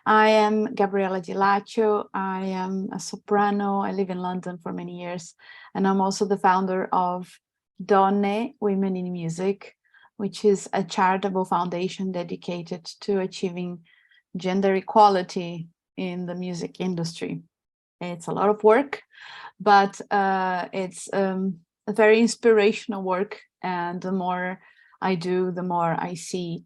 I am Gabriella di Laccio. I am a soprano. I live in London for many years, and I'm also the founder of Donne Women in Music, which is a charitable foundation dedicated to achieving gender equality in the music industry. It's a lot of work, but it's a very inspirational work, and the more I do, the more I see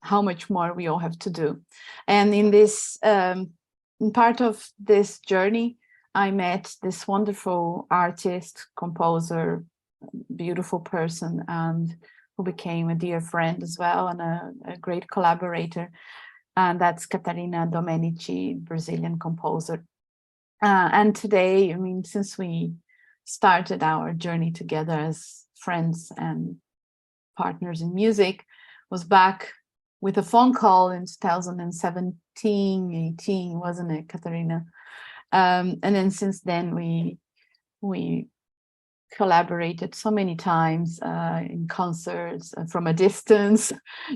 how much more we all have to do. And in this in part of this journey, I met this wonderful artist, composer, beautiful person, and who became a dear friend as well, and a great collaborator. And that's Catarina Domenici, Brazilian composer. And today, I mean, since we started our journey together as friends and partners in music, was back with a phone call in 2017, 18, wasn't it, Catarina? And then since then, we collaborated so many times in concerts from a distance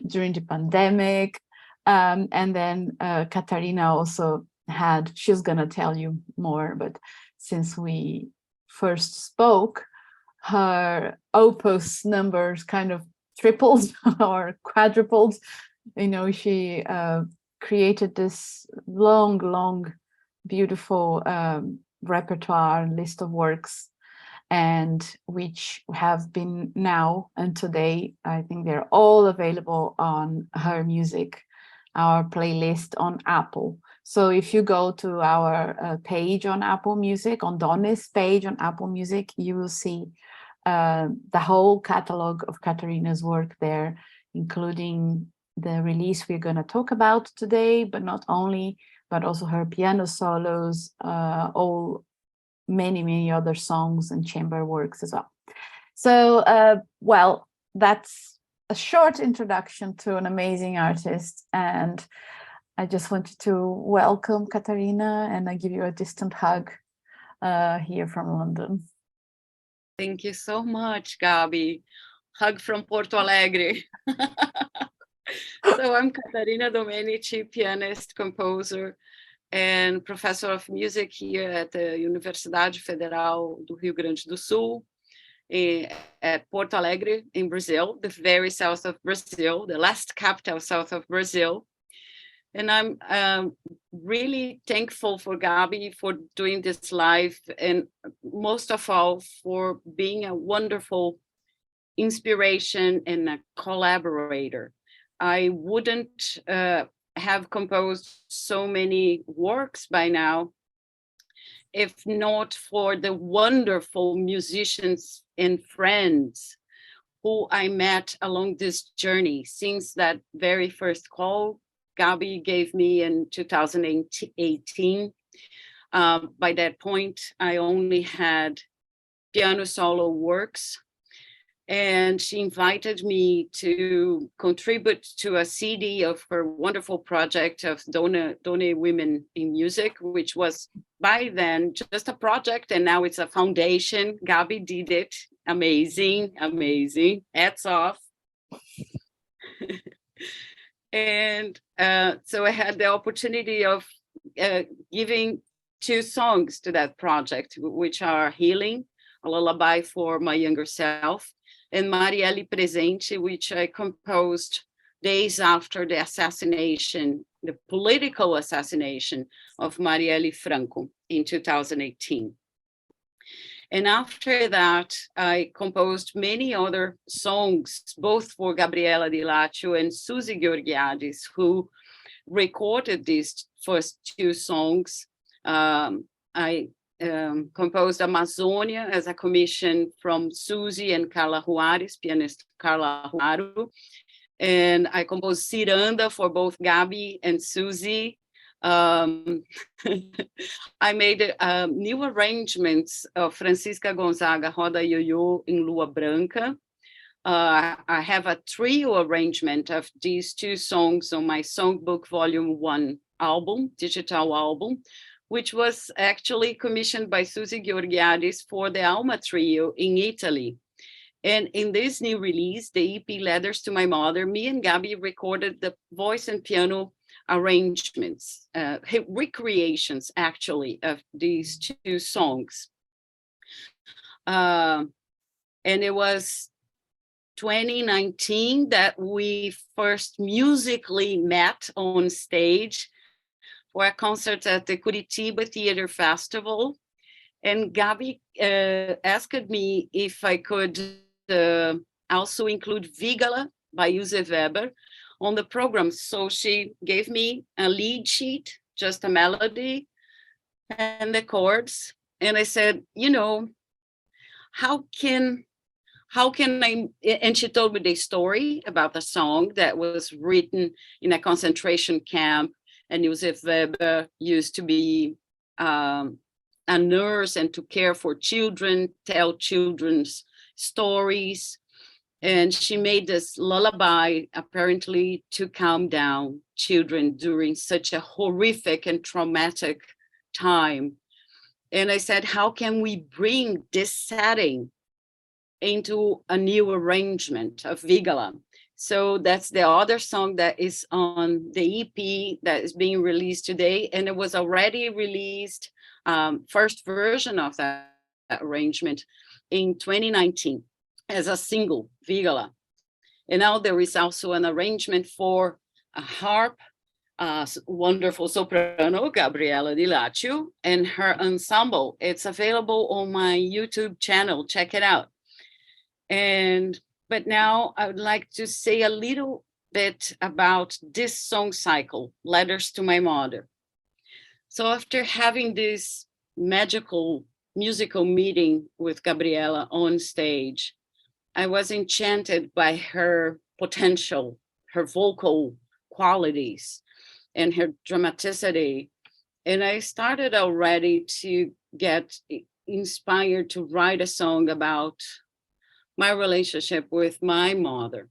during the pandemic. And then Catarina also had, she's gonna tell you more, but since we first spoke, her opus numbers kind of tripled or quadrupled. You know, she created this long, beautiful repertoire list of works, and which have been now and today, I think they're all available on her music, our playlist on Apple. So if you go to our page on Apple Music, on Donne's page on Apple Music, you will see the whole catalog of Catarina's work there, including the release we're going to talk about today, but not only, but also her piano solos, all many other songs and chamber works as well. So, well, that's a short introduction to an amazing artist, and I just wanted to welcome Catarina, and I give you a distant hug here from London. Thank you so much, Gabi. Hug from Porto Alegre. So I'm Catarina Domenici, pianist, composer, and professor of music here at the Universidade Federal do Rio Grande do Sul, at Porto Alegre in Brazil, the very south of Brazil, the last capital south of Brazil. And I'm really thankful for Gabi for doing this live, and most of all for being a wonderful inspiration and a collaborator. I wouldn't have composed so many works by now if not for the wonderful musicians and friends who I met along this journey. Since that very first call Gabi gave me in 2018, by that point, I only had piano solo works, and she invited me to contribute to a CD of her wonderful project of Donne Women in Music, which was by then just a project, and now it's a foundation. Gabi did it. Amazing. Hats off. And so I had the opportunity of giving 2 songs to that project, which are Healing, a lullaby for my younger self, and Marielle Presente, which I composed days after the assassination, the political assassination of Marielle Franco in 2018. And after that, I composed many other songs, both for Gabriella Di Laccio and Susie Georgiadis, who recorded these first 2 songs. I composed Amazonia as a commission from Susie and Carla Juarez, pianist Carla Juarez. And I composed Ciranda for both Gabi and Susie. I made new arrangements of Francisca Gonzaga, Roda Yo-Yo in Lua Branca. I have a trio arrangement of these 2 songs on my Songbook Volume 1 album, digital album, which was actually commissioned by Susie Georgiadis for the Alma Trio in Italy. And in this new release, the EP Letters to My Mother, me and Gabi recorded the voice and piano arrangements, recreations actually of these two songs. And it was 2019 that we first musically met on stage for a concert at the Curitiba Theater Festival. And Gabi asked me if I could also include Vigala by Josef Weber on the program. So she gave me a lead sheet, just a melody and the chords. And I said, how can I, and she told me the story about the song that was written in a concentration camp, and Josef Weber used to be a nurse and to care for children, tell children's stories. And she made this lullaby apparently to calm down children during such a horrific and traumatic time. And I said, how can we bring this setting into a new arrangement of Vigala? So that's the other song that is on the EP that is being released today. And it was already released, first version of that arrangement in 2019 as a single, Vigala. And now there is also an arrangement for a harp, wonderful soprano, Gabriella di Laccio, and her ensemble. It's available on my YouTube channel. Check it out. But now I would like to say a little bit about this song cycle, Letters to My Mother. So after having this magical musical meeting with Gabriella on stage, I was enchanted by her potential, her vocal qualities, and her dramaticity. And I started already to get inspired to write a song about my relationship with my mother.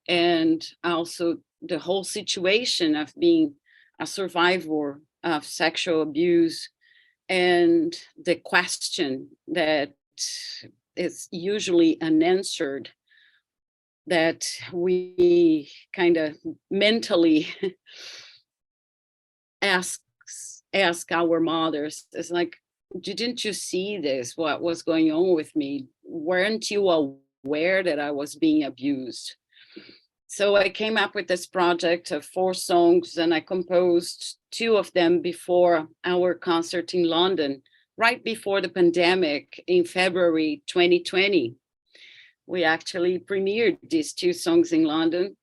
And also the whole situation of being a survivor of sexual abuse, and the question that is usually unanswered, that we kind of mentally ask our mothers. It's like, didn't you see this? What was going on with me? Weren't you aware that I was being abused? So I came up with this project of 4 songs, and I composed 2 of them before our concert in London, right before the pandemic in February 2020. We actually premiered these 2 songs in London.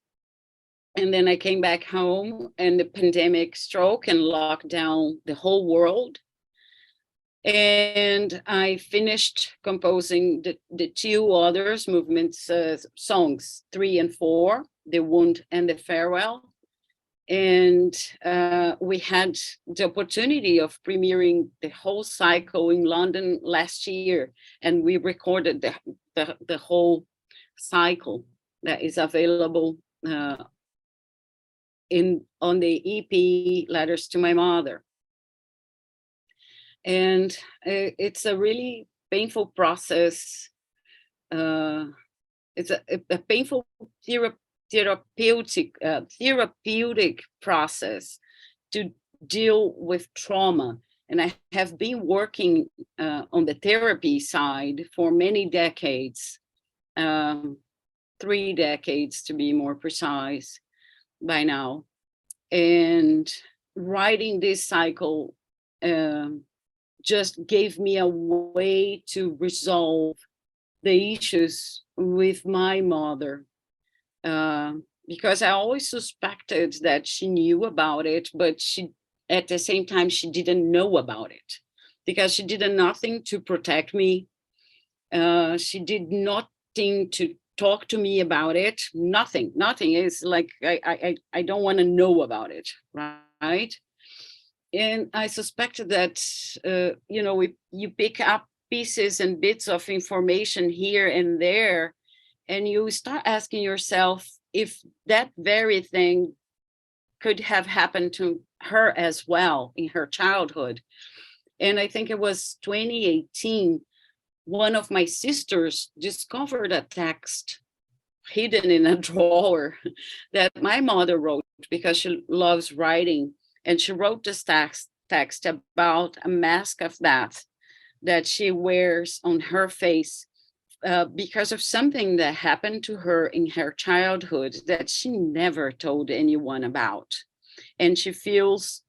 And then I came back home, and the pandemic struck and locked down the whole world. And I finished composing the 2 others, movements, songs 3 and 4, The Wound and the Farewell. And we had the opportunity of premiering the whole cycle in London last year, and we recorded the whole cycle that is available on the EP Letters to My Mother. And it's a really painful process. It's a painful therapeutic process to deal with trauma. And I have been working on the therapy side for many decades, 3 decades to be more precise by now. And writing this cycle just gave me a way to resolve the issues with my mother. Because I always suspected that she knew about it, but at the same time, she didn't know about it, because she did nothing to protect me. She did nothing to talk to me about it. Nothing. It's like, I don't want to know about it, right? And I suspected that, you pick up pieces and bits of information here and there, and you start asking yourself if that very thing could have happened to her as well in her childhood. And I think it was 2018, one of my sisters discovered a text hidden in a drawer that my mother wrote because she loves writing. And she wrote this text about a mask of death that she wears on her face because of something that happened to her in her childhood that she never told anyone about. And she feels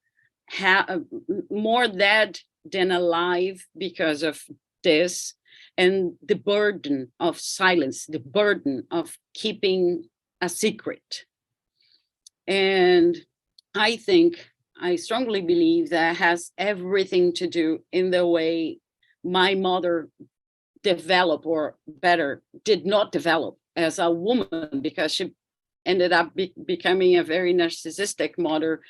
more dead than alive because of this, and the burden of silence, the burden of keeping a secret. And I strongly believe that has everything to do in the way my mother developed, or better, did not develop as a woman, because she ended up becoming a very narcissistic mother,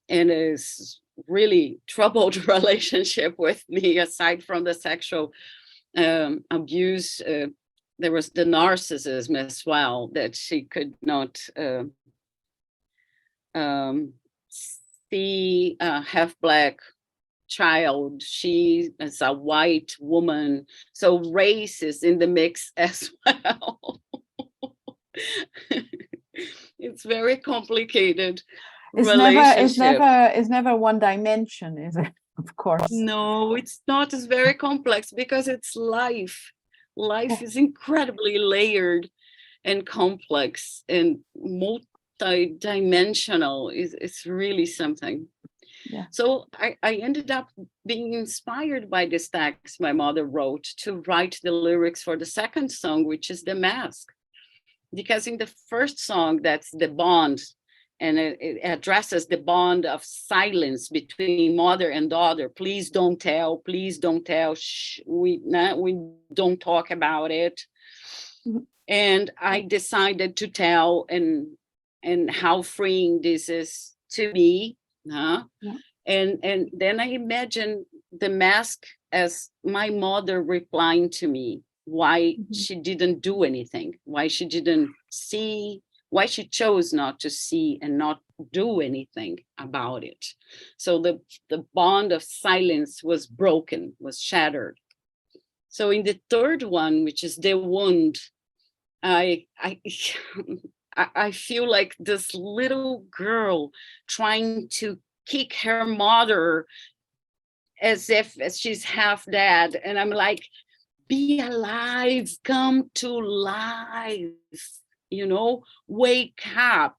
and is really troubled relationship with me, aside from the sexual abuse. There was the narcissism as well, that she could not see a half-Black child. She is a white woman, so race is in the mix as well. It's very complicated. It's never one dimension, is it? Of course. No, it's not. It's very complex because it's life. Life is incredibly layered and complex and multi-dimensional. It's really something. Yeah. So I ended up being inspired by this text my mother wrote to write the lyrics for the second song, which is The Mask. Because in the first song, that's the bond, and it addresses the bond of silence between mother and daughter. Please don't tell, please don't tell. Shh, we don't talk about it. Mm-hmm. And I decided to tell, and how freeing this is to me. Yeah. And then I imagine the mask as my mother replying to me why she didn't do anything, why she didn't see, why she chose not to see and not do anything about it. So the bond of silence was broken, was shattered. So in the third one, which is The Wound, I feel like this little girl trying to kick her mother as she's half dead. And I'm like, be alive, come to life, wake up,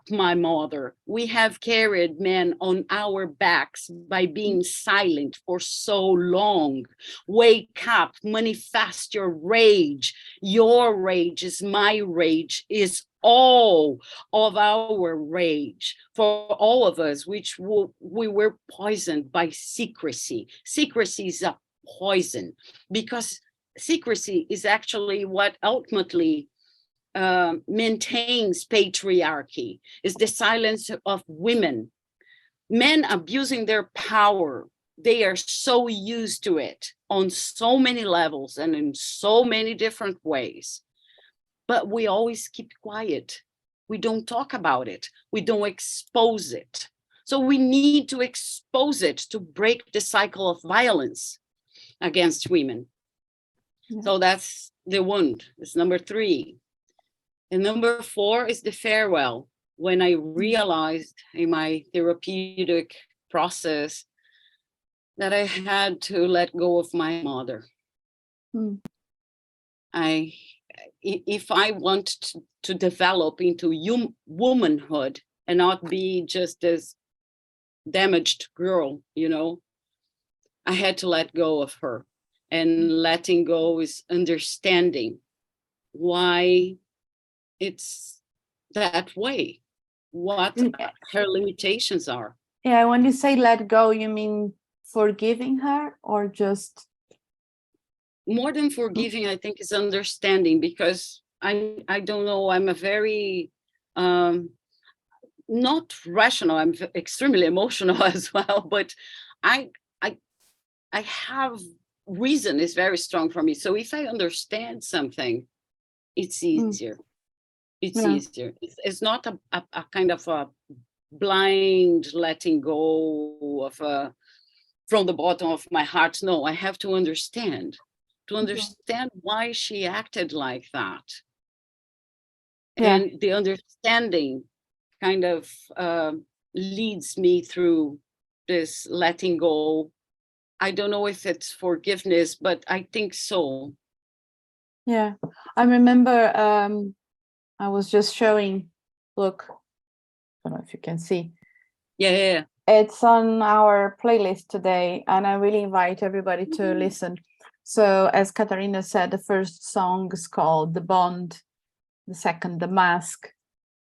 my mother. We have carried men on our backs by being silent for so long. Wake up, manifest your rage. Your rage is my rage, is all of our rage, for all of us, which we were poisoned by secrecy. Secrecy is a poison, because secrecy is actually what ultimately maintains patriarchy, is the silence of women. Men abusing their power, they are so used to it on so many levels and in so many different ways. But we always keep quiet. We don't talk about it. We don't expose it. So we need to expose it to break the cycle of violence against women. Yeah. So that's The Wound. It's number 3. And number 4 is The Farewell. When I realized in my therapeutic process that I had to let go of my mother. If I want to develop into womanhood and not be just this damaged girl, I had to let go of her. And letting go is understanding why it's that way, what her limitations are. Yeah, when you say let go, you mean forgiving her, or just? More than forgiving, I think, is understanding, because I don't know, I'm a very not rational, I'm extremely emotional as well, but I have reason is very strong for me. So if I understand something, it's easier. It's easier. It's not a kind of a blind letting go of from the bottom of my heart. No, I have to understand why she acted like that. and the understanding kind of leads me through this letting go. I don't know if it's forgiveness, but I think so. Yeah, I remember I was just showing, look, I don't know if you can see. Yeah. It's on our playlist today, and I really invite everybody to listen. So as Catarina said, the first song is called The Bond, the second, The Mask,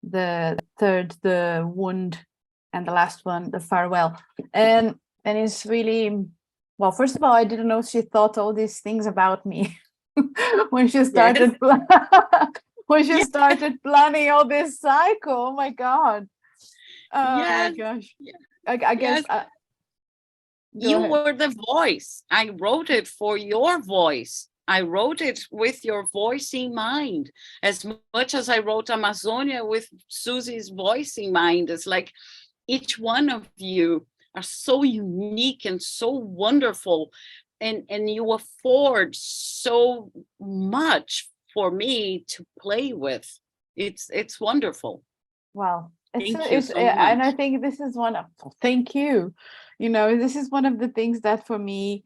the third, The Wound, and the last one, The Farewell. And it's really, well, first of all, I didn't know she thought all these things about me when she started when she started planning all this cycle. Oh my God. Oh my gosh. I guess you ahead. were the voice. I wrote it for your voice. I wrote it with your voice in mind, as much as I wrote Amazonia with Susie's voice in mind. It's like each one of you are so unique and so wonderful, and you afford so much for me to play with. It's wonderful. Wow. Thank you so And I much. think this is one of, thank you. You know, this is one of the things that for me,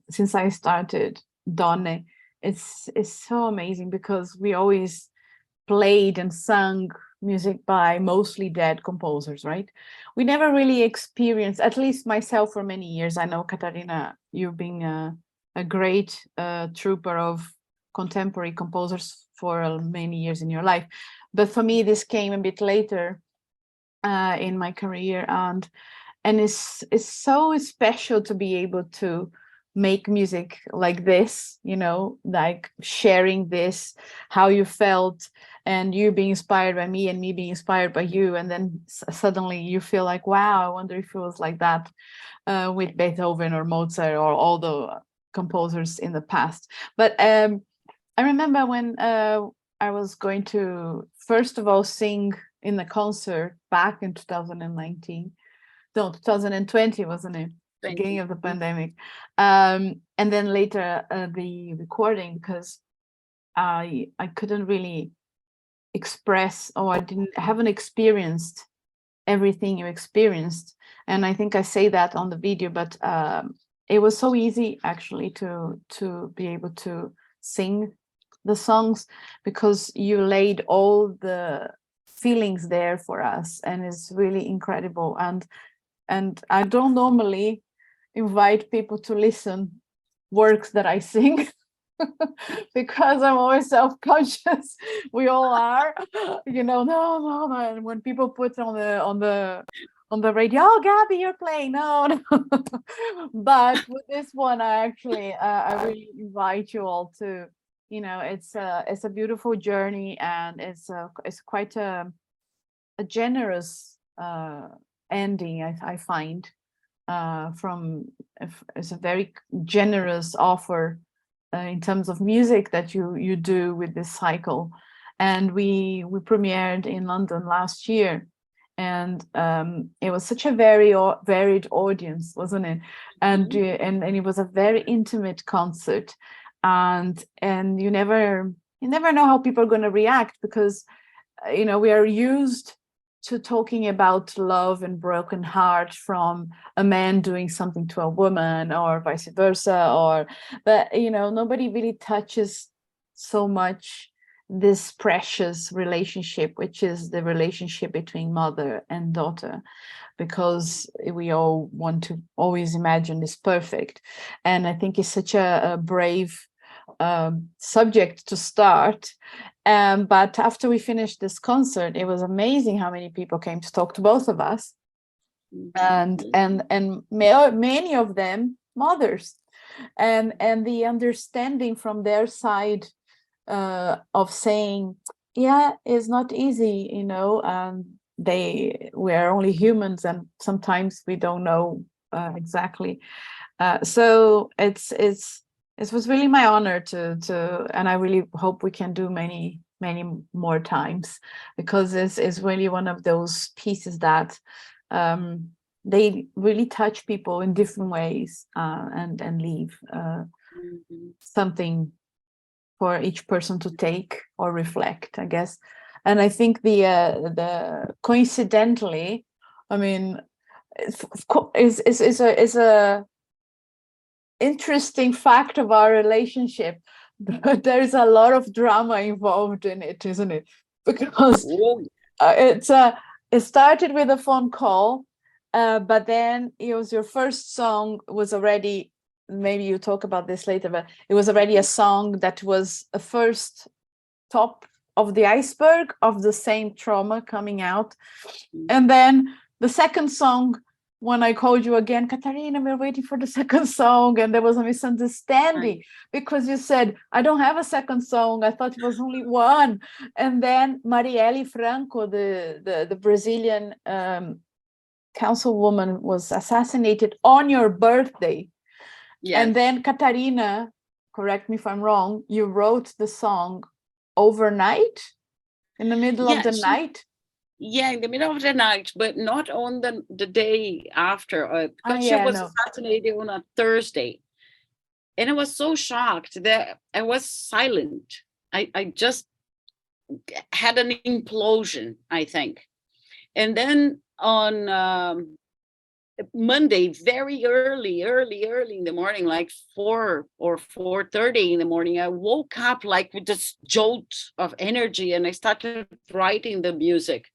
since I started Donne, it's so amazing, because we always played and sung music by mostly dead composers, right? We never really experienced, at least myself for many years. I know, Catarina, you being a great trooper of contemporary composers for many years in your life. But for me, this came a bit later in my career, and it's so special to be able to make music like this, you know, like sharing this, how you felt, and you being inspired by me and me being inspired by you, and then suddenly you feel like, wow, I wonder if it was like that with Beethoven or Mozart or all the composers in the past. But I remember when I was going to, first of all, sing in the concert back in 2019. No, 2020, wasn't it? Beginning of the pandemic. And then later the recording, because I couldn't really express, or I haven't experienced everything you experienced. And I think I say that on the video, but it was so easy actually to be able to sing the songs, because you laid all the feelings there for us, and it's really incredible. And I don't normally invite people to listen works that I sing because I'm always self-conscious. We all are, you know. No. And when people put on the radio, oh, Gabby, you're playing. No. But with this one, I really invite you all to, you know, it's a beautiful journey, and it's quite a generous ending, I find. It's a very generous offer in terms of music that you do with this cycle. And we premiered in London last year, and it was such a very varied audience, wasn't it? And it was a very intimate concert, and you never know how people are going to react, because you know, we are used to talking about love and broken heart from a man doing something to a woman, or vice versa, but you know, nobody really touches so much this precious relationship, which is the relationship between mother and daughter, because we all want to always imagine this perfect. And I think it's such a brave subject to start. But after we finished this concert, it was amazing how many people came to talk to both of us, and many of them mothers, and the understanding from their side of saying, yeah, it's not easy, you know, we are only humans, and sometimes we don't know exactly. So it was really my honor to, and I really hope we can do many more times, because it's really one of those pieces that they really touch people in different ways, and leave something for each person to take or reflect, I guess. And I think the coincidentally, I mean, is a interesting fact of our relationship, but there's a lot of drama involved in it, isn't it? Because it started with a phone call, but then it was your first song was already, maybe you talk about this later, but it was already a song that was a first top of the iceberg of the same trauma coming out. And then the second song, when I called you again, Catarina, we're waiting for the second song, and there was a misunderstanding because you said, I don't have a second song. I thought it was only one. And then Marielle Franco, the Brazilian councilwoman, was assassinated on your birthday. Yes. And then Catarina, correct me if I'm wrong, you wrote the song overnight, in the middle of the night. Yeah, in the middle of the night, but not on the day after. Because she was assassinated on a Thursday. And I was so shocked that I was silent. I just had an implosion, I think. And then on Monday, very early in the morning, like 4 or 4:30 in the morning, I woke up like with this jolt of energy, and I started writing the music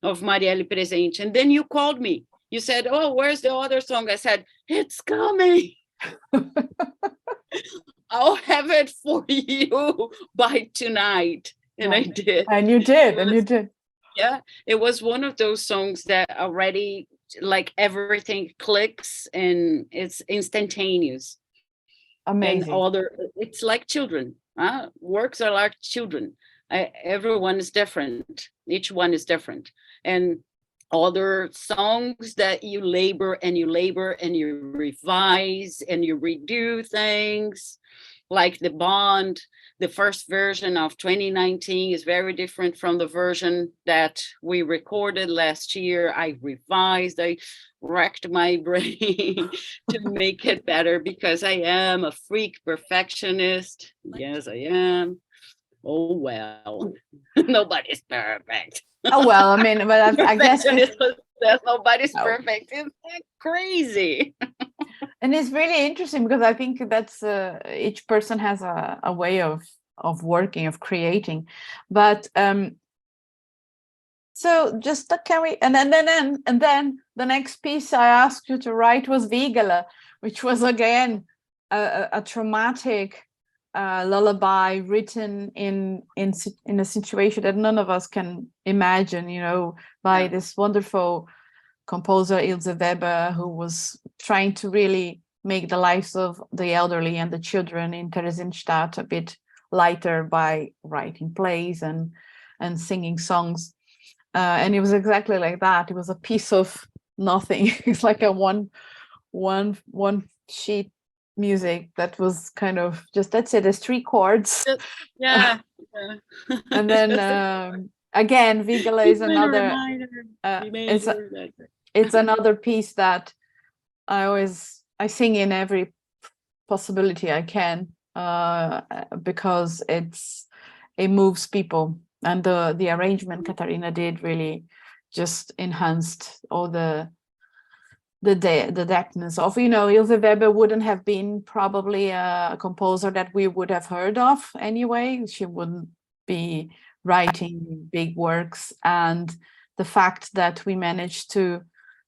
of Marielle Presente. And then you called me. You said, oh, where's the other song? I said, it's coming. I'll have it for you by tonight. And I did. And you did. Yeah, it was one of those songs that already, like, everything clicks and it's instantaneous. Amazing. And it's like children. Works are like children. Everyone is different. Each one is different. And other songs that you labor and you revise and you redo things, like The Bond. The first version of 2019 is very different from the version that we recorded last year. I revised, I racked my brain to make it better because I am a freak perfectionist. Yes, I am. Oh, well, nobody's perfect. Oh, well, I mean, but I guess nobody's perfect. It's crazy. And it's really interesting because I think that's each person has a way of working, of creating. But so just can we, and then the next piece I asked you to write was Vigala, which was again a traumatic lullaby written in a situation that none of us can imagine, by this wonderful composer Ilse Weber, who was trying to really make the lives of the elderly and the children in Theresienstadt a bit lighter by writing plays and singing songs. And it was exactly like that. It was a piece of nothing. It's like a one sheet music that was kind of just, that's it, there's 3 chords. Yeah. And then again, Vigala is another it's another piece that I sing in every possibility I can, because it moves people, and the arrangement Catarina did really just enhanced all the depthness of, Ilse Weber wouldn't have been probably a composer that we would have heard of anyway. She wouldn't be writing big works, and the fact that we managed to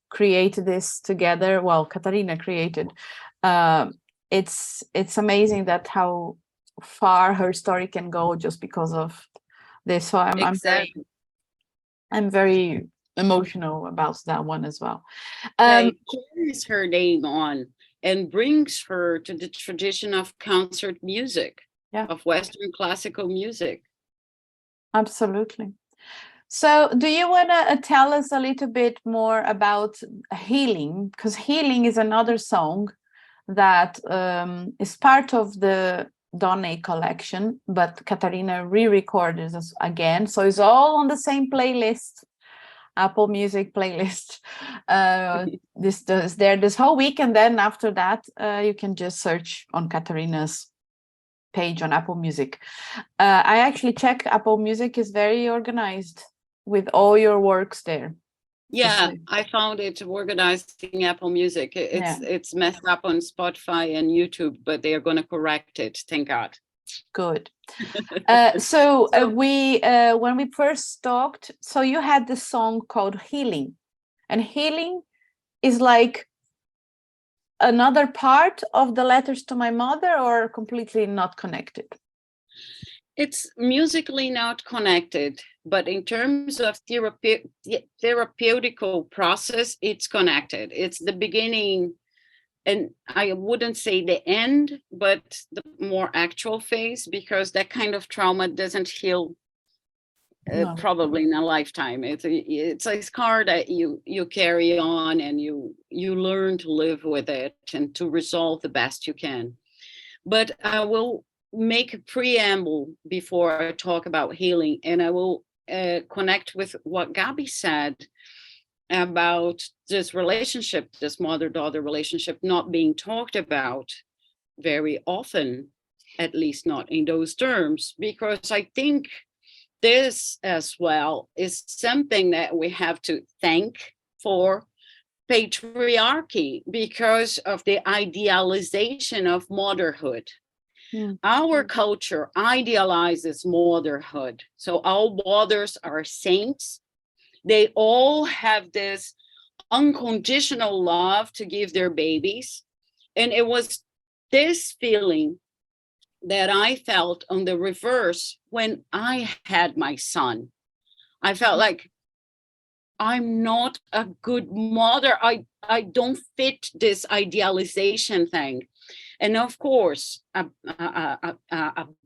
create this together, well, Catarina created, it's amazing that how far her story can go just because of this. So I'm very emotional about that one as well. It carries her name on and brings her to the tradition of concert music, of Western classical music. Absolutely. So do you want to tell us a little bit more about Healing? Because Healing is another song that is part of the Donne collection, but Catarina re-recorded this again. So it's all on the same playlist, Apple Music playlist. This is there this whole week, and then after that, you can just search on Catarina's page on Apple Music. I actually check Apple Music is very organized with all your works there. Yeah, I found it organized in Apple Music. It's messed up on Spotify and YouTube, but they are going to correct it. Thank God. Good. So we when we first talked, so you had this song called Healing, and Healing is like another part of the Letters to My Mother, or completely not connected? It's musically not connected, but in terms of therapeutical process, it's connected. It's the beginning, and I wouldn't say the end, but the more actual phase, because that kind of trauma doesn't heal probably in a lifetime. It's a scar that you carry on, and you learn to live with it and to resolve the best you can. But I will make a preamble before I talk about healing, and I will connect with what Gabi said about this relationship, this mother-daughter relationship, not being talked about very often, at least not in those terms, because I think this as well is something that we have to thank for patriarchy, because of the idealization of motherhood. Our culture idealizes motherhood. So all mothers are saints. They all have this unconditional love to give their babies. And it was this feeling that I felt on the reverse when I had my son. I felt like I'm not a good mother. I don't fit this idealization thing. And of course, a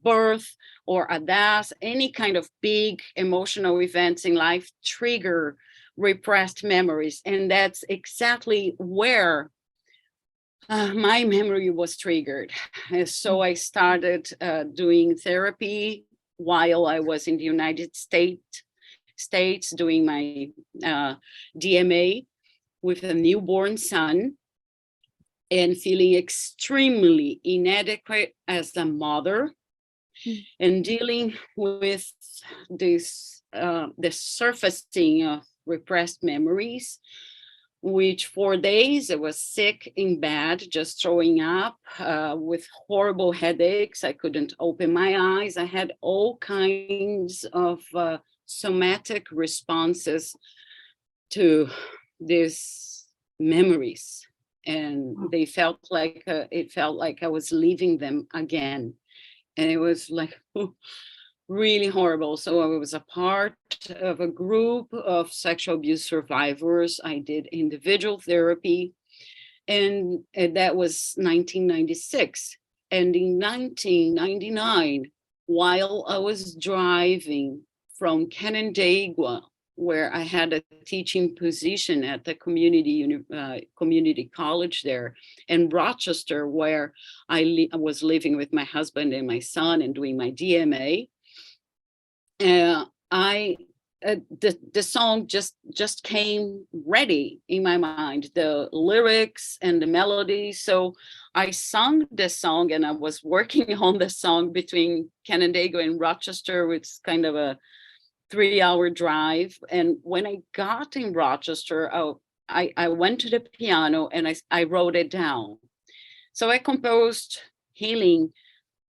birth or a death, any kind of big emotional events in life trigger repressed memories. And that's exactly where my memory was triggered. So I started doing therapy while I was in the United States doing my DMA with a newborn son, and feeling extremely inadequate as a mother, and dealing with this the surfacing of repressed memories, which for days I was sick in bed, just throwing up, with horrible headaches. I couldn't open my eyes. I had all kinds of somatic responses to these memories. And they felt like it felt like I was leaving them again, and it was like really horrible. So I was a part of a group of sexual abuse survivors. I did individual therapy, and that was 1996. And in 1999, while I was driving from Canandaigua, where I had a teaching position at the community college there, and Rochester, where I was living with my husband and my son and doing my DMA. The song just came ready in my mind, the lyrics and the melody. So I sung the song, and I was working on the song between Canandaigua and Rochester, which is kind of a 3-hour drive. And when I got in Rochester, I went to the piano and I wrote it down. So I composed Healing.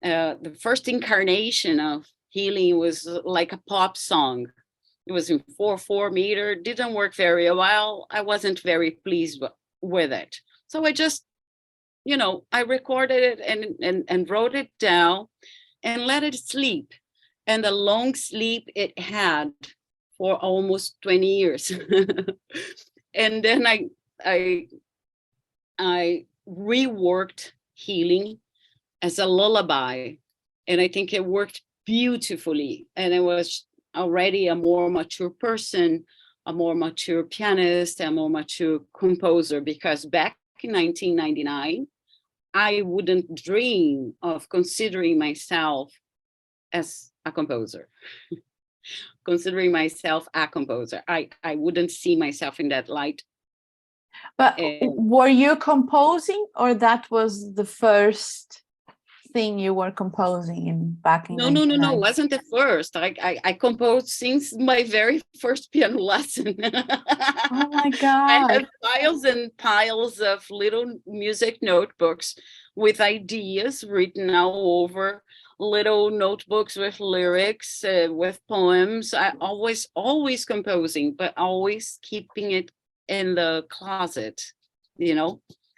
The first incarnation of Healing was like a pop song. It was in 4/4 meter, didn't work very well. I wasn't very pleased with it. So I just, I recorded it and wrote it down and let it sleep. And the long sleep it had for almost 20 years. And then I reworked Healing as a lullaby, and I think it worked beautifully. And I was already a more mature person, a more mature pianist, a more mature composer, because back in 1999, I wouldn't dream of considering myself as a composer. Considering myself a composer, I wouldn't see myself in that light. But were you composing, or that was the first thing you were composing back in No, no, no, no. It 1990? wasn't the first. I composed since my very first piano lesson. Oh my I God. have piles and piles of little music notebooks with ideas written all over, little notebooks with lyrics, with poems. I always composing, but always keeping it in the closet,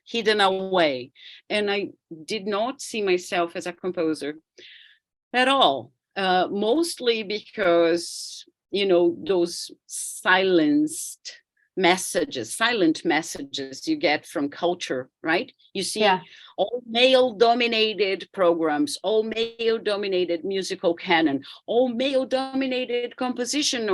hidden away. And I did not see myself as a composer at all, mostly because, those silent messages you get from culture, right? You see, Yeah. all male dominated programs, all male dominated musical canon, all male dominated composition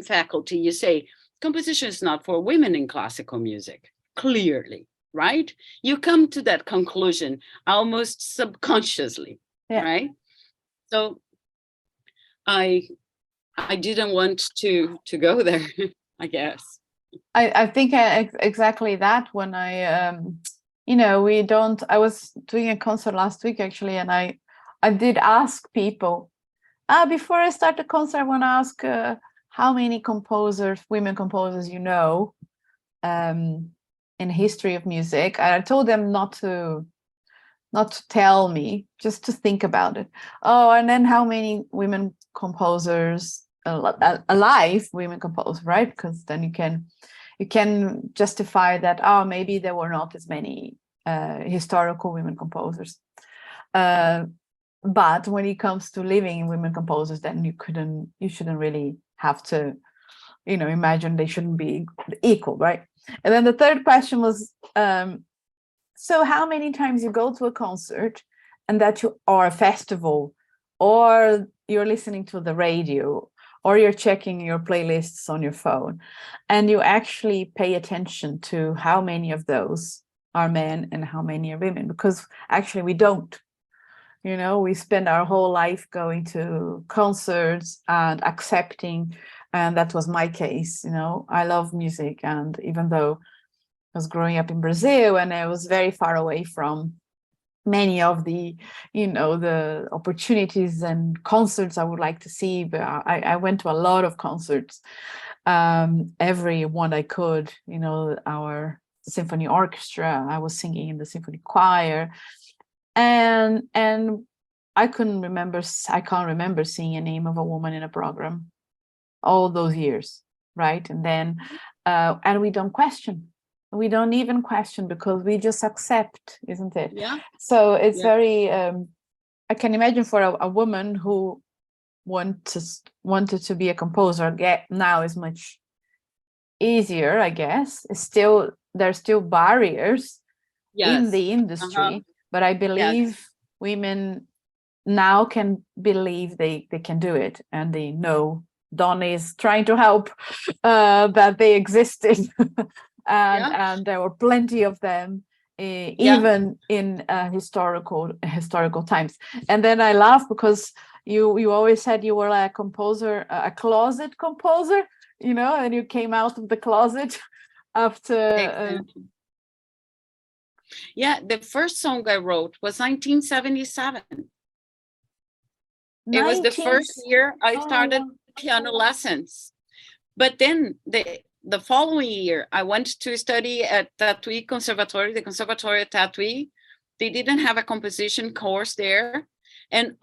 faculty. You say composition is not for women in classical music, clearly, right? You come to that conclusion almost subconsciously, right? So I didn't want to go there, I guess. I think exactly that when I was doing a concert last week actually, and I did ask people before I start the concert, I want to ask how many women composers in history of music. I told them not to tell me, just to think about it. Oh, and then how many women composers alive, women composers, right? Because then you can justify that, maybe there were not as many historical women composers. But when it comes to living women composers, then you shouldn't really have to, imagine they shouldn't be equal, right? And then the third question was, so how many times you go to a concert or a festival, or you're listening to the radio, or you're checking your playlists on your phone, and you actually pay attention to how many of those are men and how many are women? Because actually we don't. We spend our whole life going to concerts and accepting, and that was my case. I love music, and even though I was growing up in Brazil and I was very far away from many of the, the opportunities and concerts I would like to see, but I went to a lot of concerts, every one I could, our symphony orchestra, I was singing in the symphony choir, and I can't remember seeing a name of a woman in a program all those years, right? And then and we don't question. We don't even question, because we just accept, isn't it? Yeah. So it's very, I can imagine for a woman who wanted to be a composer, now is much easier, I guess. There's still barriers in the industry, but I believe women now can believe they can do it, and they know Donne is trying to help that they existed. And there were plenty of them, even in historical times. And then I laugh because you always said you were a composer, a closet composer, and you came out of the closet after. The first song I wrote was 1977. It was the first year I started piano lessons. But then the following year, I went to study at Tatuí Conservatory, the Conservatory at Tatuí. They didn't have a composition course there. And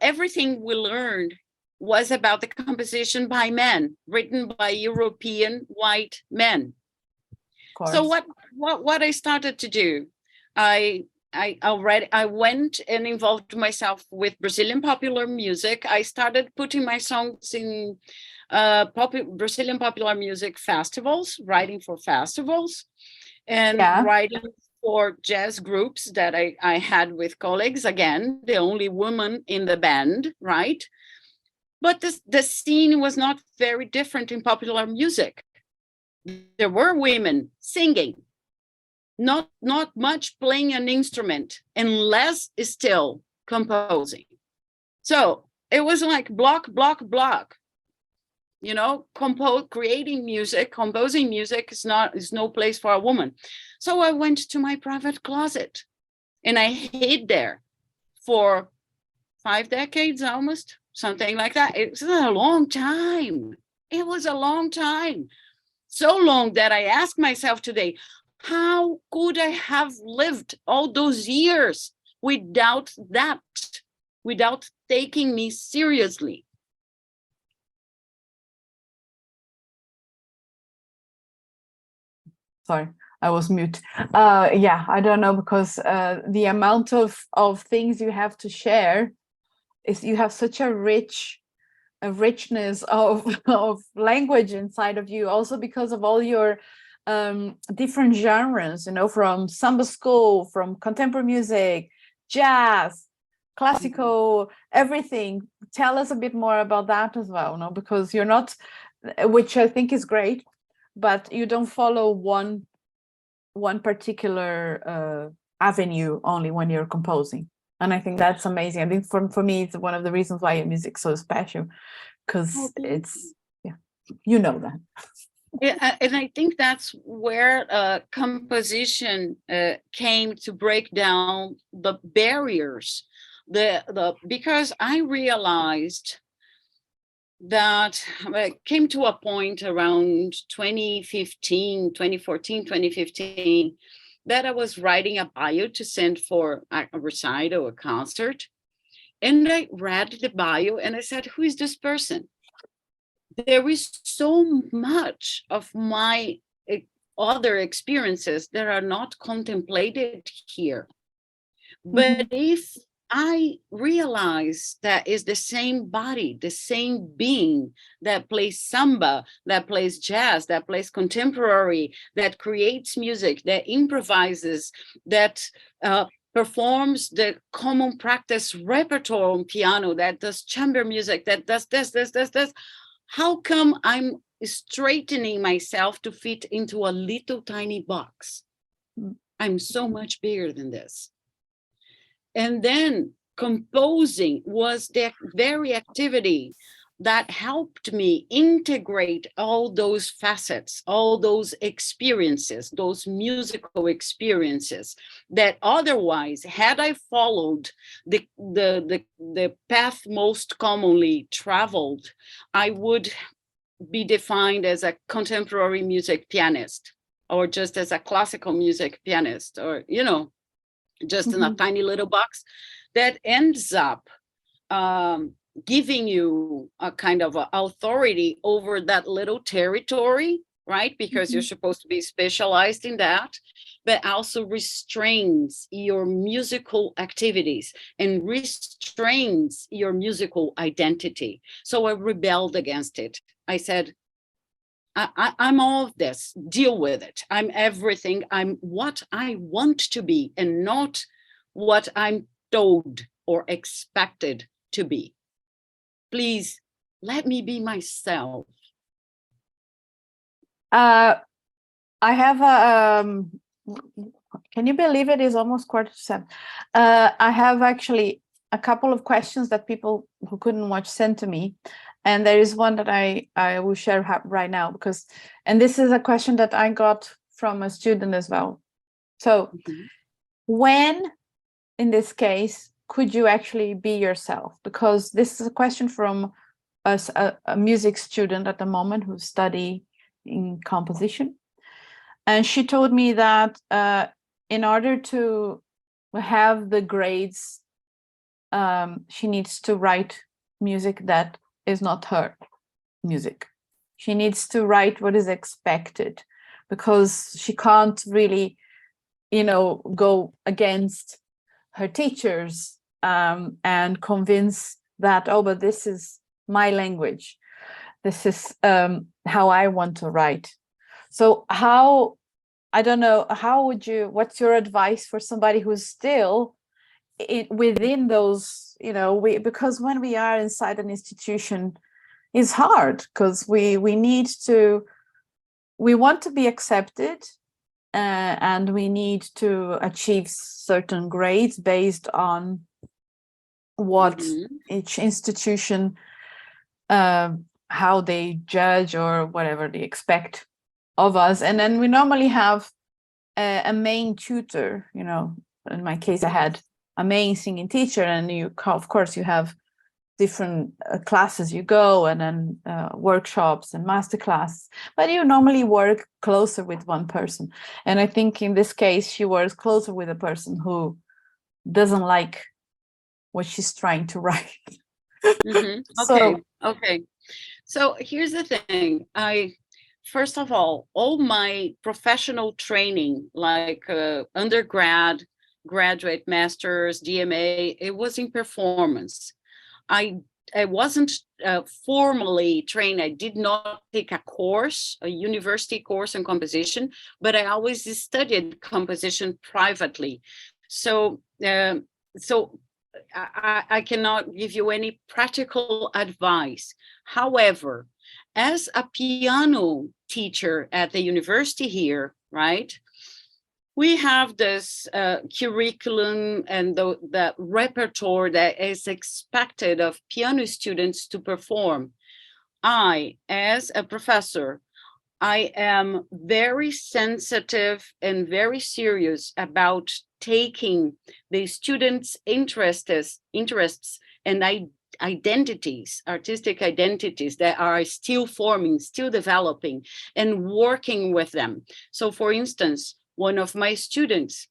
everything we learned was about the composition by men, written by European white men. So what I started to do, I went and involved myself with Brazilian popular music. I started putting my songs in Brazilian popular music festivals, writing for festivals, and writing for jazz groups that I had with colleagues. Again, the only woman in the band, right? But the scene was not very different in popular music. There were women singing, not much playing an instrument, and less still composing. So it was like block. Creating music, composing music is no place for a woman. So I went to my private closet and I hid there. for 5 decades almost, something like that. It's a long time. It was a long time. So long that I ask myself today, how could I have lived all those years without that, without taking me seriously? Sorry, I was mute. Yeah, I don't know, because the amount of things you have to share is, you have such a richness of language inside of you, also because of all your different genres, you know, from samba school, from contemporary music, jazz, classical, everything. Tell us a bit more about that as well, no? Because you're not, which I think is great, but you don't follow one particular avenue only when you're composing. And I think that's amazing. I think for me, it's one of the reasons why your music's so special, because it's, yeah, you know that. Yeah, and I think that's where composition came to break down the barriers. Because I realized that I came to a point around 2014, 2015, that I was writing a bio to send for a recital, a concert. And I read the bio and I said, who is this person? There is so much of my other experiences that are not contemplated here. But if I realize that is the same body, the same being that plays samba, that plays jazz, that plays contemporary, that creates music, that improvises, that performs the common practice repertoire on piano, that does chamber music, that does this. How come I'm straightening myself to fit into a little tiny box? I'm so much bigger than this. And then composing was the very activity that helped me integrate all those facets, all those experiences, those musical experiences that otherwise, had I followed the path most commonly traveled, I would be defined as a contemporary music pianist, or just as a classical music pianist, or, you know, just in a tiny little box that ends up giving you a kind of authority over that little territory, right? Because you're supposed to be specialized in that, but also restrains your musical activities and restrains your musical identity. So I rebelled against it. I said, I'm all of this, deal with it. I'm everything. I'm what I want to be and not what I'm told or expected to be. Please let me be myself. I have a, can you believe it is almost 6:45? I have actually a couple of questions that people who couldn't watch sent to me. And there is one that I will share right now, because, and this is a question that I got from a student as well. So when, in this case, could you actually be yourself? Because this is a question from a music student at the moment who study in composition. And she told me that in order to have the grades, she needs to write music that is not her music. She needs to write what is expected, because she can't really, you know, go against her teachers and convince that, oh, but this is my language. This is how I want to write. So how, I don't know, how would you, what's your advice for somebody who's still within those, you know, because when we are inside an institution, it's hard, because we want to be accepted, and we need to achieve certain grades based on what each institution, how they judge or whatever they expect of us. And then we normally have a main tutor, you know. In my case, I had a main singing teacher, and of course you have different classes you go, and then workshops and master classes, but you normally work closer with one person. And I think in this case, she works closer with a person who doesn't like what she's trying to write. Okay. So here's the thing. First of all my professional training, like undergrad, graduate, master's, DMA, it was in performance. I wasn't formally trained. I did not take a course, a university course in composition, but I always studied composition privately. So I cannot give you any practical advice. However, as a piano teacher at the university here, right, we have this curriculum and the repertoire that is expected of piano students to perform. I, as a professor, I am very sensitive and very serious about taking the students' interests and identities, artistic identities that are still forming, still developing, and working with them. So, for instance, one of my students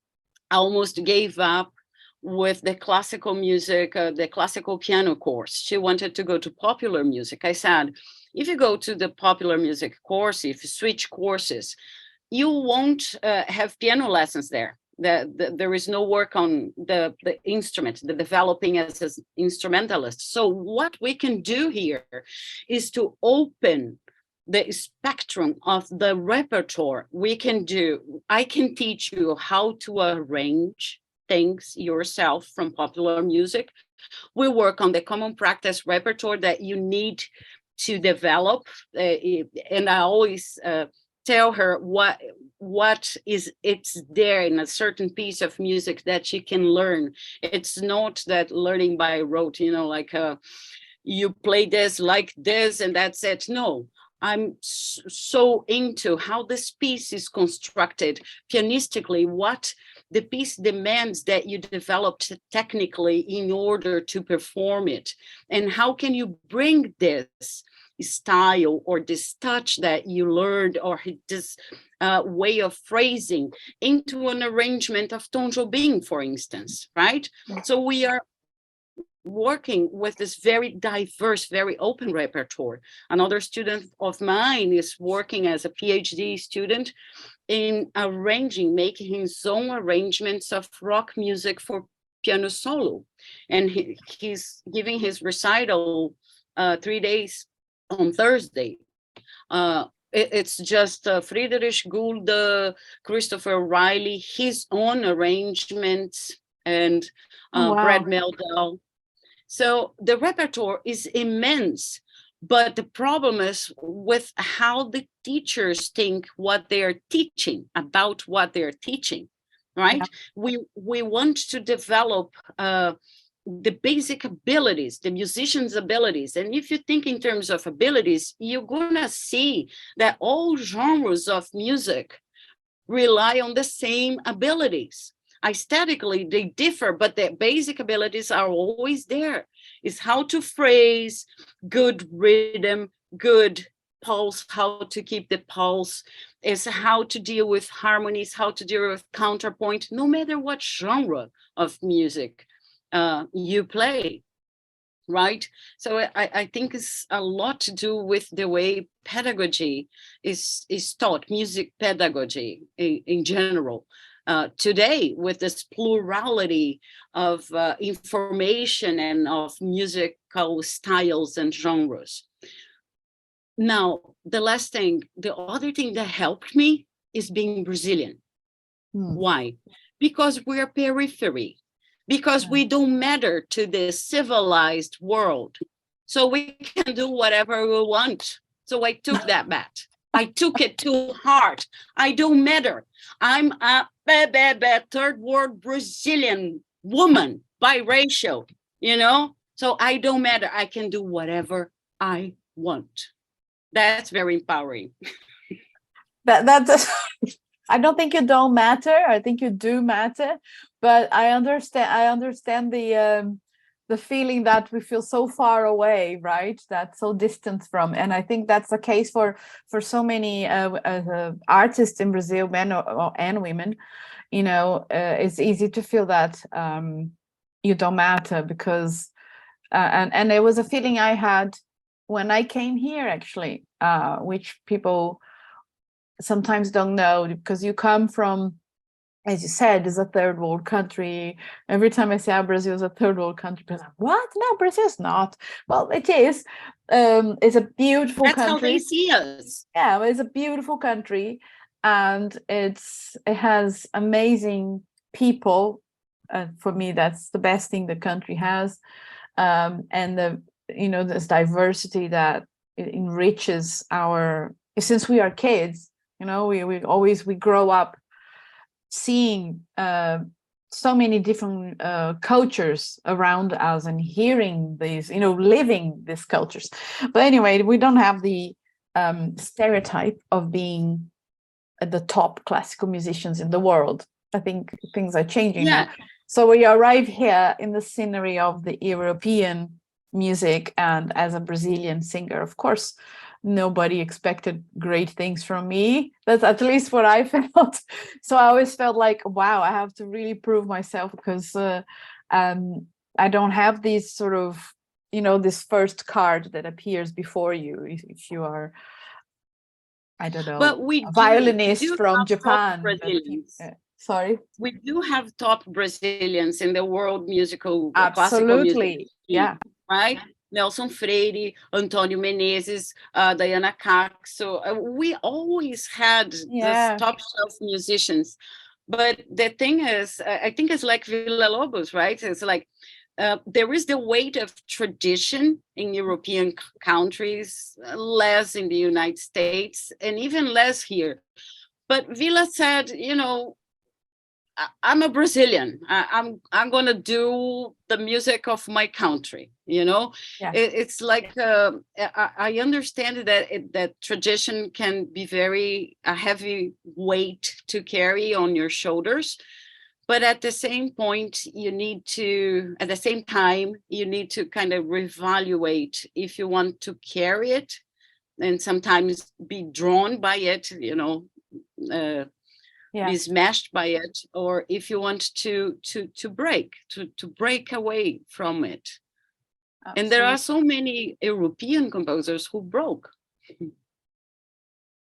almost gave up with the classical music, the classical piano course. She wanted to go to popular music. I said, if you go to the popular music course, if you switch courses, you won't have piano lessons there. There is no work on the instrument, the developing as an instrumentalist. So what we can do here is to open the spectrum of the repertoire. I can teach you how to arrange things yourself from popular music. We work on the common practice repertoire that you need to develop, and I always tell her it's there in a certain piece of music that she can learn. It's not that learning by rote, like you play this like this and that's it. No, I'm so into how this piece is constructed pianistically, what the piece demands that you developed technically in order to perform it, and how can you bring this style or this touch that you learned, or this way of phrasing into an arrangement of Tom Jobim, for instance, right? So we are working with this very diverse, very open repertoire. Another student of mine is working as a PhD student in making his own arrangements of rock music for piano solo. And he's giving his recital 3 days on Thursday. It's just Friedrich Gould, Christopher Riley, his own arrangements, and Brad Meldau. So the repertoire is immense, but the problem is with how the teachers think what they're teaching, about what they're teaching, right? Yeah. We want to develop the basic abilities, the musician's abilities. And if you think in terms of abilities, you're gonna see that all genres of music rely on the same abilities. Aesthetically, they differ, but the basic abilities are always there. It's how to phrase, good rhythm, good pulse, how to keep the pulse, is how to deal with harmonies, how to deal with counterpoint, no matter what genre of music you play, right? So I think it's a lot to do with the way pedagogy is taught, music pedagogy in general. Today, with this plurality of information and of musical styles and genres. Now, the other thing that helped me is being Brazilian. Why? Because we're periphery, because we don't matter to the civilized world. So we can do whatever we want. So I took that bet. I took it to heart. I don't matter. I'm a third world Brazilian woman, biracial, so I don't matter. I can do whatever I want. That's very empowering. That's I don't think you don't matter. I think you do matter, but I understand the feeling that we feel so far away, right? That so distant from, and I think that's the case for so many artists in Brazil, men and women. You know, it's easy to feel that you don't matter because, and it was a feeling I had when I came here, actually, which people sometimes don't know, because you come from, as you said, is a third world country. Every time I say Brazil is a third world country, people say, what? No, Brazil is not. Well, it is. It's a beautiful country. That's how they see us. Yeah, it's a beautiful country, and it has amazing people. For me, that's the best thing the country has, and this diversity that it enriches our. Since we are kids, we grow up seeing so many different cultures around us and hearing these, living these cultures. But anyway, we don't have the stereotype of being the top classical musicians in the world. I think things are changing now. So we arrive here in the scenery of the European music, and as a Brazilian singer, of course, nobody expected great things from me. That's at least what I felt. So I always felt like, wow, I have to really prove myself, because I don't have these sort of, this first card that appears before you if you are, I don't know, but we a violinist from Japan. Sorry? We do have top Brazilians in the world musical, classical music. Absolutely, yeah. Right? Nelson Freire, Antônio Menezes, Diana Caxo. We always had these top shelf musicians. But the thing is, I think it's like Villa-Lobos, right? It's like there is the weight of tradition in European countries, less in the United States, and even less here. But Villa said, I'm a Brazilian. I'm going to do the music of my country. It's like I understand that tradition can be a heavy weight to carry on your shoulders, but at the same point, you need to kind of reevaluate if you want to carry it, and sometimes be drawn by it. Be smashed by it, or if you want to break away from it. Absolutely. And there are so many European composers who broke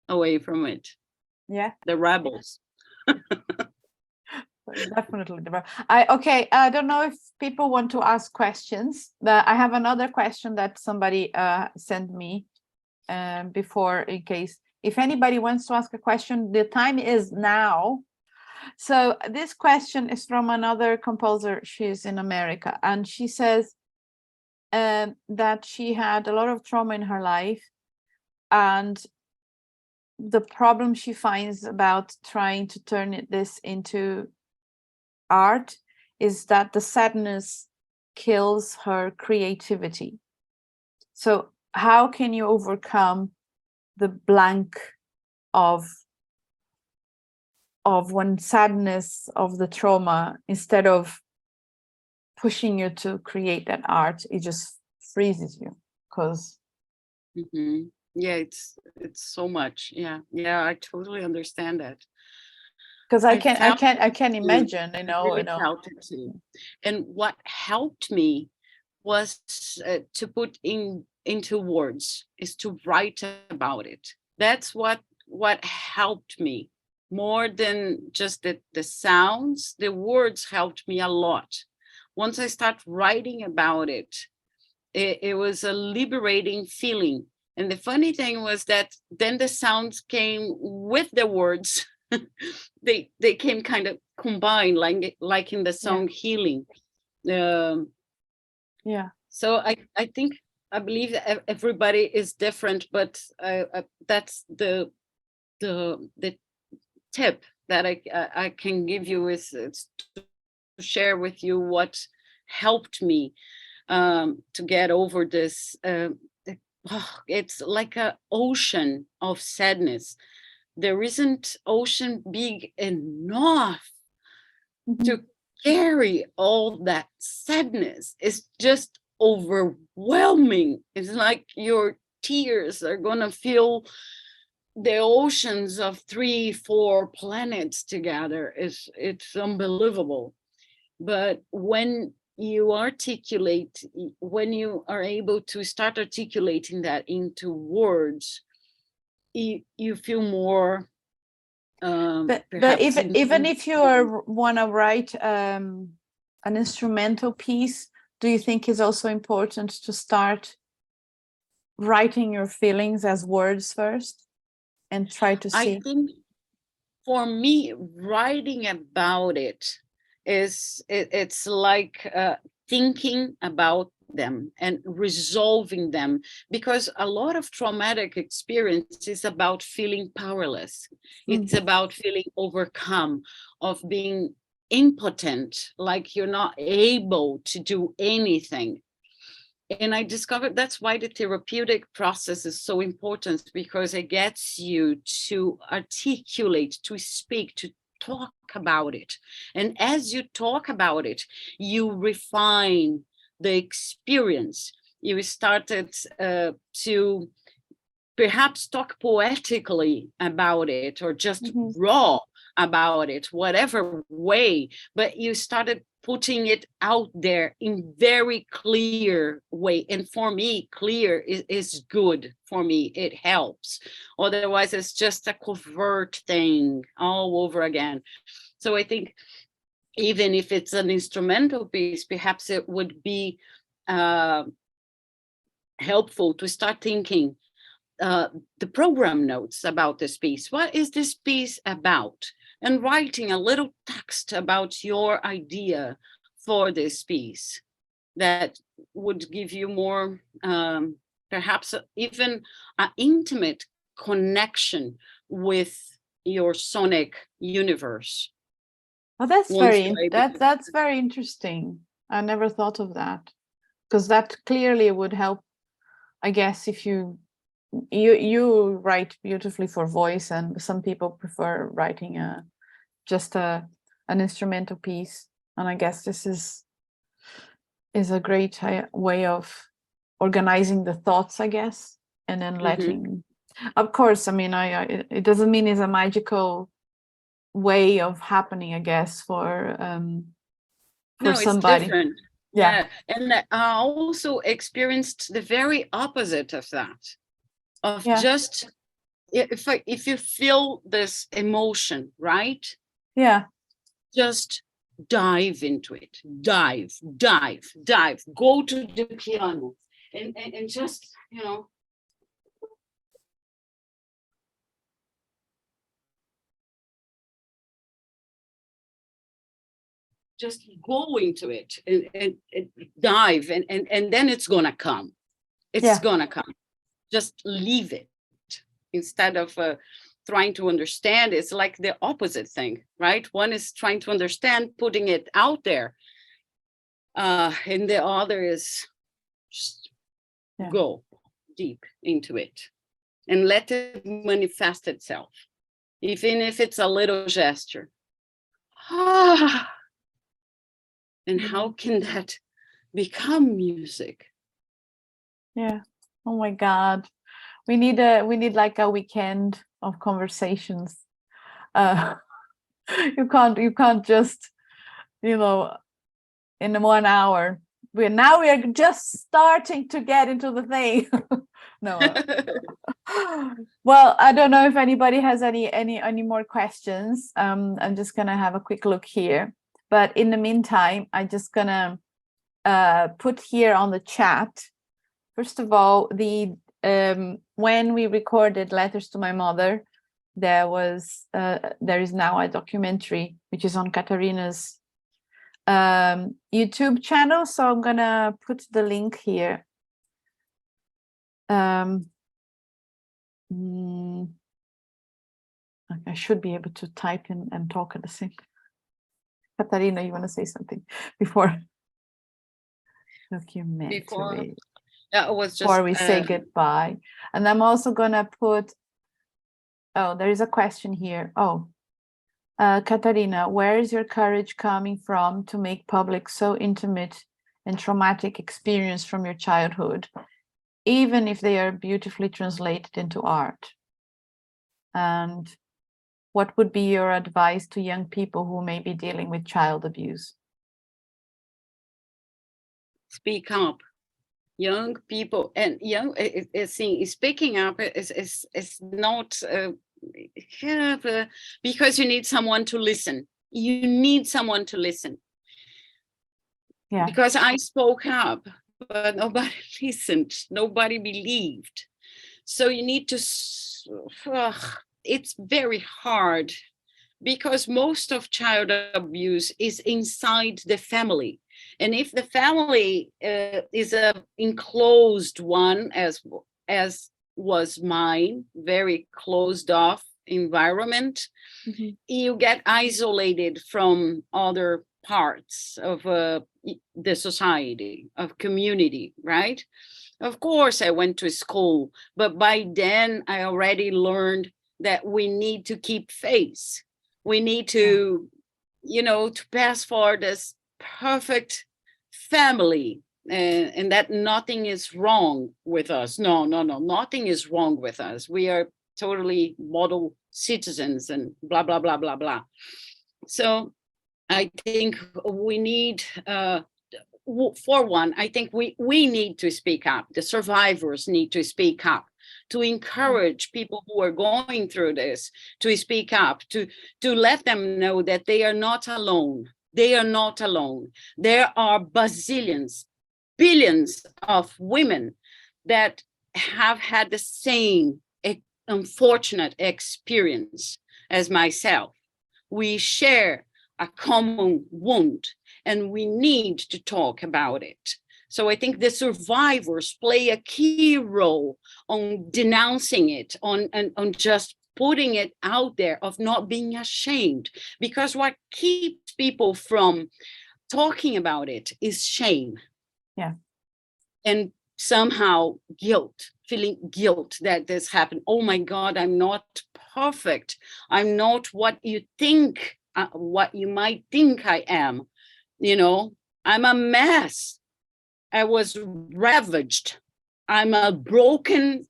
away from it. The rebels. Definitely. I don't know if people want to ask questions, but I have another question that somebody sent me before, in case if anybody wants to ask a question, the time is now. So this question is from another composer. She's in America, and she says that she had a lot of trauma in her life, and the problem she finds about trying to turn this into art is that the sadness kills her creativity. So how can you overcome the blank of one sadness of the trauma, instead of pushing you to create that art, it just freezes you? Because it's so much. I totally understand that, because I can imagine, felt it too. And what helped me was to put into words, is to write about it. That's what helped me more than just the sounds. The words helped me a lot. Once I start writing about it, it was a liberating feeling. And the funny thing was that then the sounds came with the words. they came kind of combined, like in the song Healing. So I believe that everybody is different, but that's the tip that I can give you, is to share with you what helped me to get over this. It's like an ocean of sadness, there isn't ocean big enough to carry all that sadness. It's just overwhelming. It's like your tears are gonna fill the oceans of 3, 4 planets together. It's unbelievable. But when you articulate, when you are able to start articulating that into words, you feel more But perhaps even if you want to write an instrumental piece, do you think it's also important to start writing your feelings as words first and try to see? I think for me, writing about it is it's like thinking about them and resolving them, because a lot of traumatic experience is about feeling powerless. It's about feeling overcome, of being impotent, like you're not able to do anything. And I discovered that's why the therapeutic process is so important, because it gets you to articulate, to speak, to talk about it. And as you talk about it, you refine the experience. You started to perhaps talk poetically about it, or just raw about it, whatever way, but you started putting it out there in very clear way. And for me, clear is good. For me, it helps. Otherwise, it's just a covert thing all over again. So I think even if it's an instrumental piece, perhaps it would be helpful to start thinking the program notes about this piece. What is this piece about? And writing a little text about your idea for this piece that would give you more, perhaps even an intimate connection with your sonic universe. Oh, that's very interesting. I never thought of that, because that clearly would help, I guess, if you write beautifully for voice, and some people prefer writing just an instrumental piece, and I guess this is a great way of organizing the thoughts, I guess, and then letting. Of course, I mean, it doesn't mean it's a magical way of happening, I guess, for somebody. It's different. Yeah. And I also experienced the very opposite of that. Just if you feel this emotion, right? Yeah. Just dive into it. Dive. Go to the piano and just, just go into it and dive, and then it's gonna come. It's gonna come. Just leave it. Instead of trying to understand, it's like the opposite thing, right? One is trying to understand, putting it out there, and the other is just go deep into it and let it manifest itself, even if it's a little gesture. And how can that become music? Yeah. Oh my God. We need like a weekend of conversations. You can't just, in 1 hour. We are just starting to get into the thing. No. Well, I don't know if anybody has any more questions. I'm just gonna have a quick look here. But in the meantime, I'm just gonna put here on the chat. First of all, when we recorded Letters to My Mother, there is now a documentary which is on Catarina's YouTube channel. So I'm gonna put the link here. I should be able to type in and talk at the same time. Catarina, you want to say something before? Documentary. Before we say goodbye. And I'm also gonna put Oh, there is a question here. Oh, Catarina, where is your courage coming from to make public so intimate and traumatic experience from your childhood, even if they are beautifully translated into art? And what would be your advice to young people who may be dealing with child abuse? Speak up. Young people and speaking up is not because you need someone to listen. You need someone to listen. Yeah. Because I spoke up, but nobody listened. Nobody believed. So you need to. It's very hard because most of child abuse is inside the family. And if the family is a enclosed one, as was mine, very closed off environment, mm-hmm. you get isolated from other parts of the society, of community, right? Of course, I went to school, but by then I already learned that we need to keep faith. We need to, to pass for this perfect family and that nothing is wrong with us. No, nothing is wrong with us. We are totally model citizens and blah, blah, blah, blah, blah. So I think we need, for one, I think we need to speak up. The survivors need to speak up, to encourage people who are going through this to speak up, to let them know that they are not alone. They are not alone. There are billions of women that have had the same unfortunate experience as myself. We share a common wound and we need to talk about it. So I think the survivors play a key role on denouncing it, on just putting it out there, of not being ashamed. Because what keeps people from talking about it is shame. Yeah. And somehow guilt, feeling guilt that this happened. Oh my God, I'm not perfect. I'm not what you think, what you might think I am. I'm a mess. I was ravaged. I'm a broken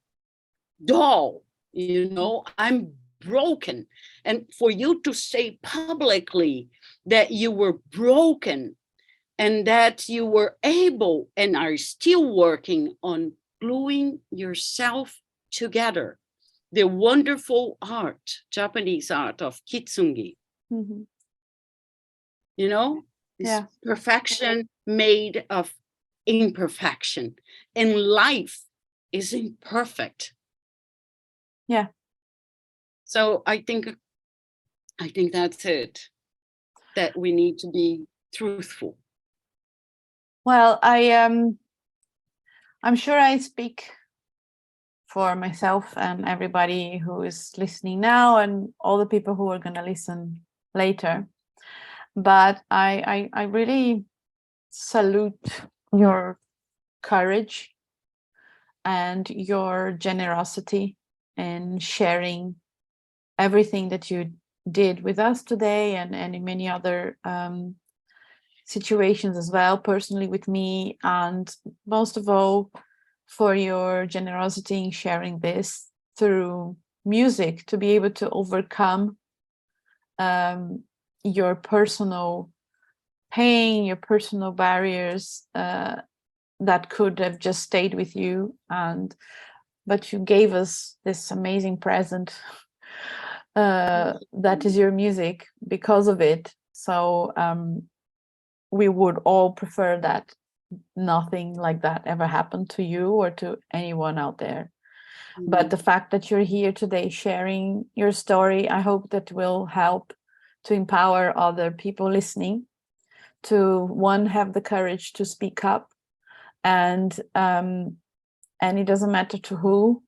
doll. I'm broken. And for you to say publicly that you were broken and that you were able and are still working on gluing yourself together, the wonderful art, Japanese art of kitsungi, mm-hmm. This perfection made of imperfection, and life is imperfect. Yeah. So I think that's it, that we need to be truthful. Well, I'm sure I speak for myself and everybody who is listening now and all the people who are going to listen later. But I really salute your courage and your generosity in sharing everything that you did with us today and in many other situations as well, personally with me, and most of all for your generosity in sharing this through music, to be able to overcome your personal pain, your personal barriers that could have just stayed with you, but you gave us this amazing present that is your music because of it. So we would all prefer that nothing like that ever happened to you or to anyone out there. Mm-hmm. But the fact that you're here today sharing your story, I hope that will help to empower other people listening to, one, have the courage to speak up, and it doesn't matter to who.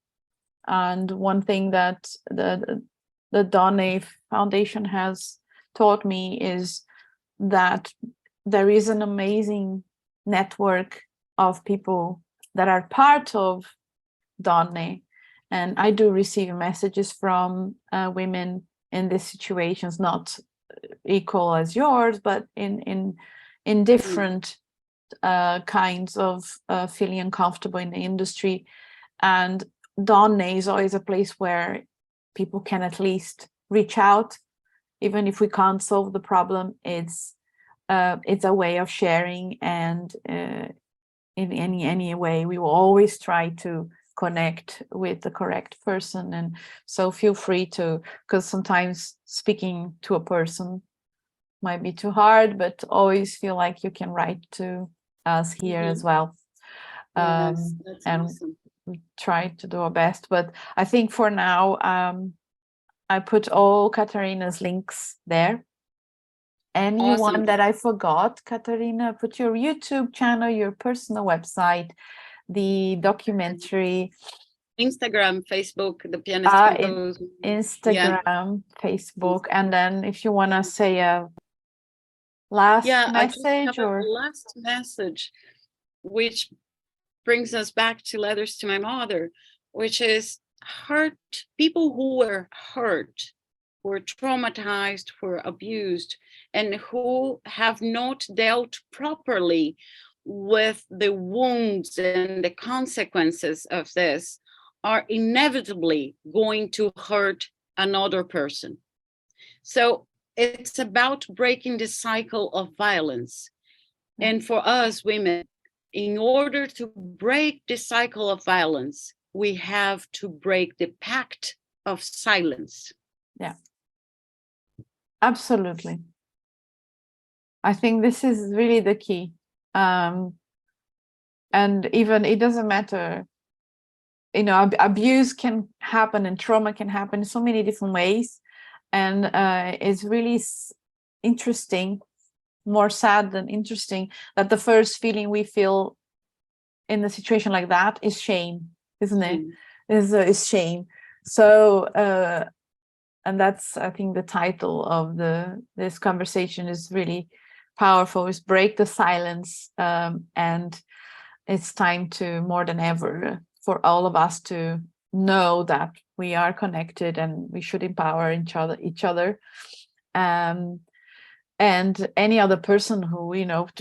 And one thing that the Donne Foundation has taught me is that there is an amazing network of people that are part of Donne, And I do receive messages from women in these situations, not equal as yours, but in different kinds of feeling uncomfortable in the industry. And Donne is always a place where people can at least reach out, even if we can't solve the problem. It's a way of sharing, and in any way, we will always try to connect with the correct person. And so feel free to, because sometimes speaking to a person might be too hard, but always feel like you can write to us here as well. Yes, that's and awesome. we try to do our best. But I think for now, I put all Catarina's links there. Anyone Awesome. that I forgot, Catarina, put your YouTube channel, your personal website, the documentary, Instagram, Facebook, the pianist composer. Instagram, Facebook, and then if you want to say a last I just message have or a last message, which brings us back to Letters to My Mother, which is people who were hurt, who were traumatized, who were abused, and who have not dealt properly with the wounds and the consequences of this are inevitably going to hurt another person. So it's about breaking the cycle of violence. And for us women, in order to break the cycle of violence, we have to break the pact of silence. Yeah, absolutely. I think this is really the key. And even it doesn't matter, abuse can happen and trauma can happen in so many different ways. And it's really interesting, more sad than interesting, that the first feeling we feel in a situation like that is shame, isn't it? Is shame. So and that's, I think, the title of this conversation is really powerful, is break the silence. And it's time to, more than ever, for all of us to know that we are connected and we should empower each other. And any other person who,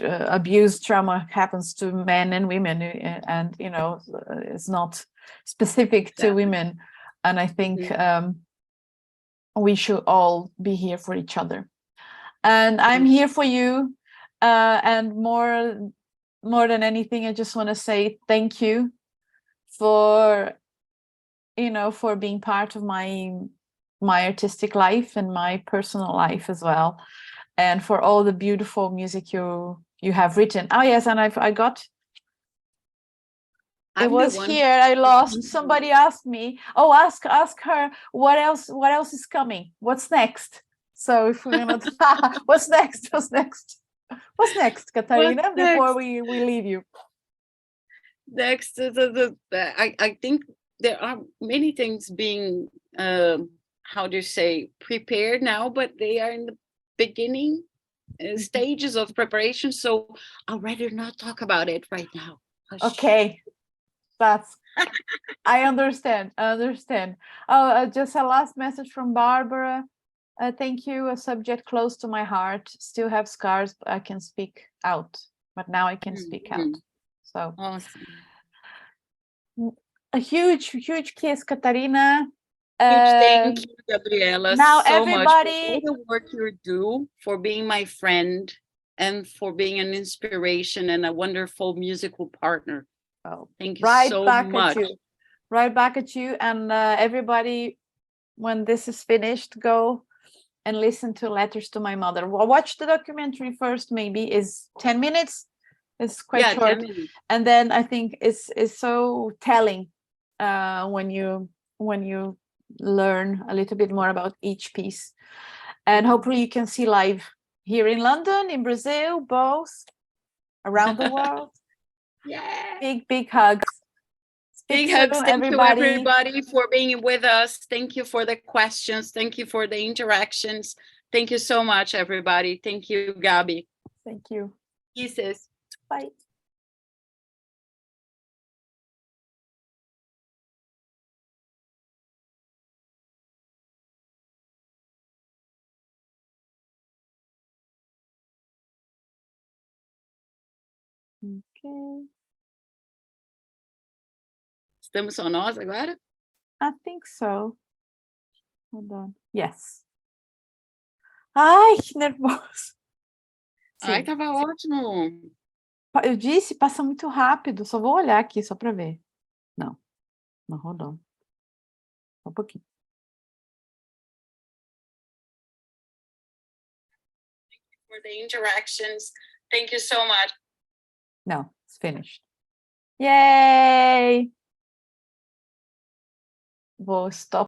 abuse, trauma happens to men and women, and it's not specific to women. And I think we should all be here for each other. And I'm here for you. And more than anything, I just want to say thank you for being part of my artistic life and my personal life as well, and for all the beautiful music you have written. Oh yes, and I got it was here. I lost. Somebody asked me. Oh, ask her what else is coming. What's next? So if we're gonna what's next, Catarina, before we leave you? Next, I think there are many things being prepared now, but they are in the beginning stages of preparation. So I'd rather not talk about it right now. Okay, that's I understand. Oh, just a last message from Barbara. Thank you. A subject close to my heart. Still have scars, but I can speak out. But now I can speak out. So awesome. A huge kiss, Catarina. Huge thank you, Gabriella, now so everybody, much for all the work you do, for being my friend, and for being an inspiration and a wonderful musical partner. Oh, thank you so much. Right back at you. And everybody, when this is finished, go and listen to Letters to My Mother. Well, watch the documentary first, maybe. Is 10 minutes. It's quite short. And then I think it's so telling when you learn a little bit more about each piece. And hopefully you can see live here in London, in Brazil, both around the world. Yeah. Big hugs. Big hugs. Thank you, everybody, for being with us. Thank you for the questions. Thank you for the interactions. Thank you so much, everybody. Thank you, Gabi. Thank you. Kisses. Bye. Okay. Estamos só nós agora? I think so. Hold on. Yes. Ai, que nervoso. Ai, Sim. estava ótimo. Eu disse, passa muito rápido. Só vou olhar aqui só para ver. Não, não rodou. Só um pouquinho. For the interactions. Thank you so much. No, it's finished. Yay! Vou stop